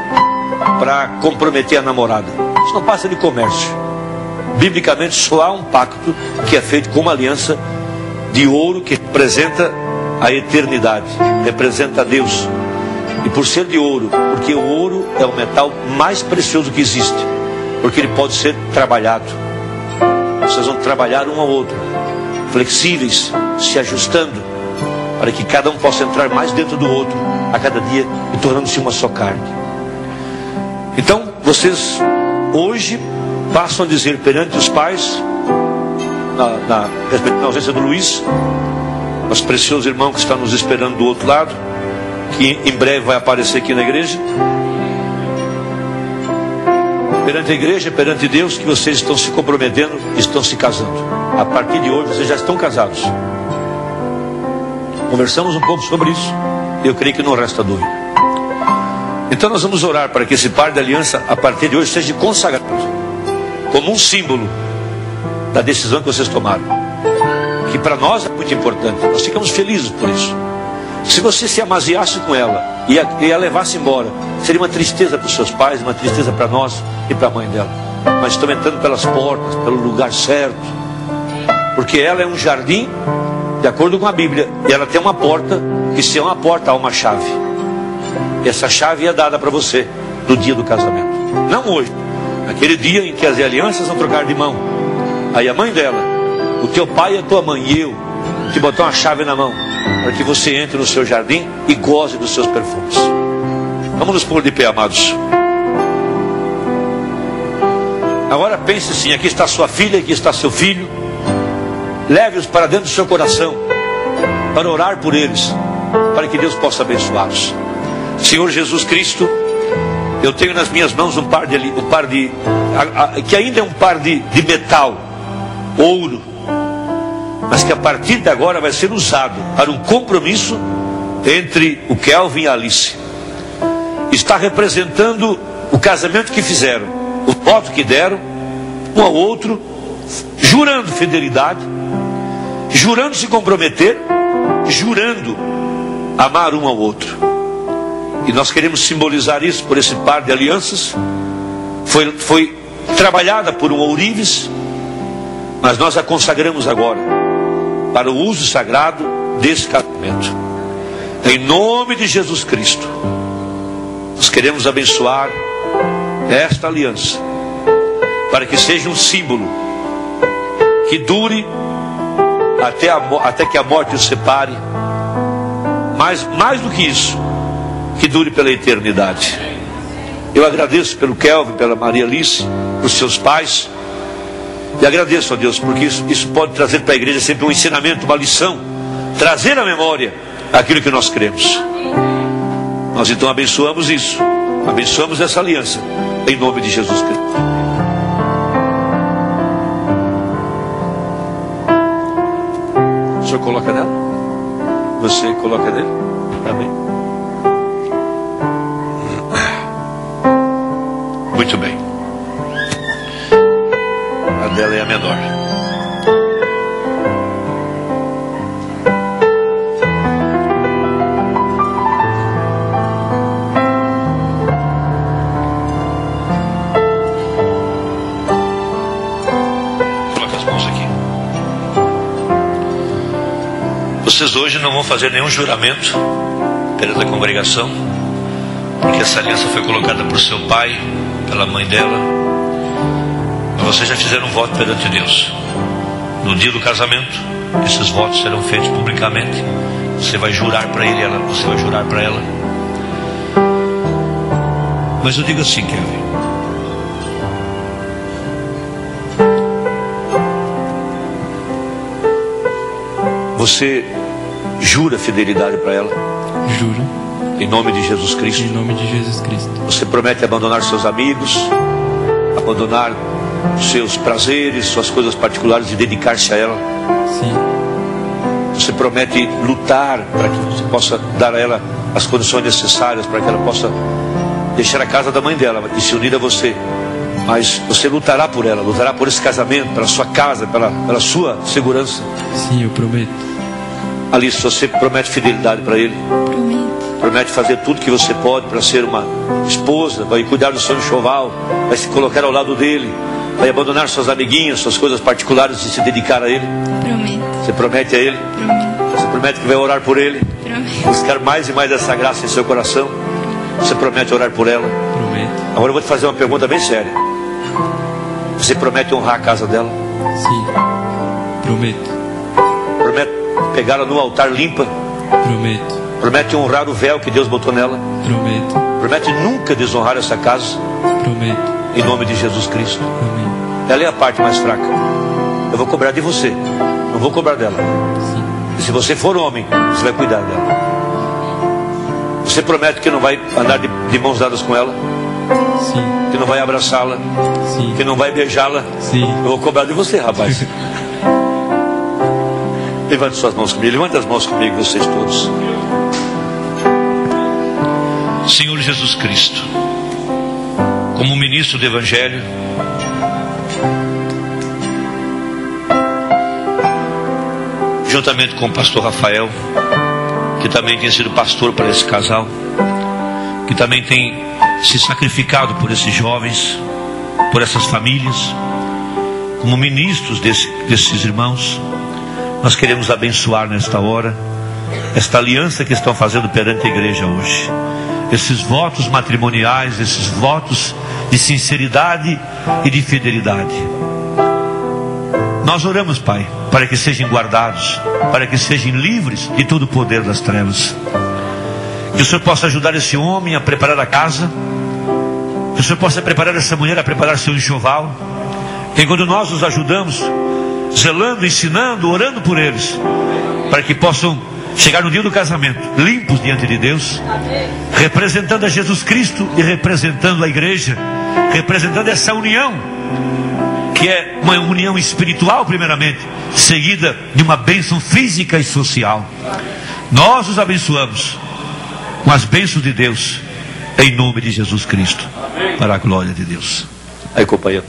para comprometer a namorada. Isso não passa de comércio. Biblicamente só há um pacto que é feito com uma aliança de ouro que representa a eternidade, representa a Deus. E por ser de ouro, porque o ouro é o metal mais precioso que existe, porque ele pode ser trabalhado. Vocês vão trabalhar um ao outro, flexíveis, se ajustando, para que cada um possa entrar mais dentro do outro a cada dia e tornando-se uma só carne. Então vocês hoje passam a dizer perante os pais, na ausência do Luiz, nosso precioso irmão que está nos esperando do outro lado, que em breve vai aparecer aqui na igreja, perante a igreja, perante Deus, que vocês estão se comprometendo, estão se casando. A partir de hoje vocês já estão casados. Conversamos um pouco sobre isso, e eu creio que não resta dúvida. Então nós vamos orar para que esse par de aliança, a partir de hoje, seja consagrado como um símbolo da decisão que vocês tomaram, que para nós é muito importante. Nós ficamos felizes por isso. Se você se amaziasse com ela e a levasse embora, seria uma tristeza para os seus pais, uma tristeza para nós e para a mãe dela. Mas estamos entrando pelas portas, pelo lugar certo, porque ela é um jardim, de acordo com a Bíblia, e ela tem uma porta, que se é uma porta há uma chave, e essa chave é dada para você no dia do casamento, não hoje, naquele dia em que as alianças vão trocar de mão. Aí a mãe dela, o teu pai e a tua mãe e eu te botar uma chave na mão, para que você entre no seu jardim e goze dos seus perfumes. Vamos nos pôr de pé, amados. Agora pense assim: aqui está sua filha, aqui está seu filho. Leve-os para dentro do seu coração, para orar por eles, para que Deus possa abençoá-los. Senhor Jesus Cristo, eu tenho nas minhas mãos que ainda é um par de metal, ouro, mas que a partir de agora vai ser usado para um compromisso entre o Kelvin e a Alice. Está representando o casamento que fizeram, o voto que deram um ao outro, jurando fidelidade, jurando se comprometer, jurando amar um ao outro. E nós queremos simbolizar isso por esse par de alianças. Foi trabalhada por um ourives, mas nós a consagramos agora para o uso sagrado desse casamento. Em nome de Jesus Cristo, nós queremos abençoar esta aliança, para que seja um símbolo que dure até que a morte os separe, mais do que isso, que dure pela eternidade. Eu agradeço pelo Kelvin, pela Maria Alice, pelos seus pais, e agradeço a Deus, porque isso pode trazer para a igreja sempre um ensinamento, uma lição, trazer à memória aquilo que nós cremos. Nós então abençoamos isso, abençoamos essa aliança, em nome de Jesus Cristo. O senhor coloca nela? Você coloca nele? Amém. Muito bem. A dela é a menor. Coloca as mãos aqui. Vocês hoje não vão fazer nenhum juramento perante a congregação, porque essa aliança foi colocada por seu pai, pela mãe dela, mas vocês já fizeram um voto perante Deus. No dia do casamento, esses votos serão feitos publicamente. Você vai jurar para ele, você vai jurar para ela. Mas eu digo assim, Kevin, você jura fidelidade para ela? Juro. Em nome de Jesus Cristo. Em nome de Jesus Cristo. Você promete abandonar seus amigos, abandonar seus prazeres, suas coisas particulares e dedicar-se a ela? Sim. Você promete lutar para que você possa dar a ela as condições necessárias para que ela possa deixar a casa da mãe dela e se unir a você? Mas você lutará por ela, lutará por esse casamento, pela sua casa, pela sua segurança? Sim, eu prometo. Alice, você promete fidelidade para ele? Prometo. Promete fazer tudo que você pode para ser uma esposa, vai cuidar do seu enxoval, vai se colocar ao lado dele, vai abandonar suas amiguinhas, suas coisas particulares e se dedicar a ele? Prometo. Você promete a ele? Prometo. Você promete que vai orar por ele? Prometo. Buscar mais e mais dessa graça em seu coração? Você promete orar por ela? Prometo. Agora eu vou te fazer uma pergunta bem séria. Você promete honrar a casa dela? Sim. Prometo. Promete pegá-la no altar limpa? Prometo. Promete honrar o véu que Deus botou nela? Prometo. Promete nunca desonrar essa casa? Prometo. Em nome de Jesus Cristo. Amém. Ela é a parte mais fraca. Eu vou cobrar de você, não vou cobrar dela. Sim. E se você for homem, você vai cuidar dela. Você promete que não vai andar de mãos dadas com ela? Sim. Que não vai abraçá-la? Sim. Que não vai beijá-la? Sim. Eu vou cobrar de você, rapaz. Levante suas mãos comigo. Levante as mãos comigo, vocês todos. Senhor Jesus Cristo, como ministro do Evangelho, juntamente com o pastor Rafael, que também tem sido pastor para esse casal, que também tem se sacrificado por esses jovens, por essas famílias, como ministros desses irmãos, nós queremos abençoar nesta hora esta aliança que estão fazendo perante a igreja hoje, esses votos matrimoniais, esses votos de sinceridade e de fidelidade. Nós oramos, Pai, para que sejam guardados, para que sejam livres de todo o poder das trevas. Que o Senhor possa ajudar esse homem a preparar a casa, que o Senhor possa preparar essa mulher a preparar seu enxoval. Que quando nós os ajudamos, zelando, ensinando, orando por eles, para que possam chegar no dia do casamento limpos diante de Deus, representando a Jesus Cristo e representando a igreja, representando essa união, que é uma união espiritual primeiramente, seguida de uma bênção física e social. Nós os abençoamos com as bênçãos de Deus, em nome de Jesus Cristo, para a glória de Deus. Aí, companheiro.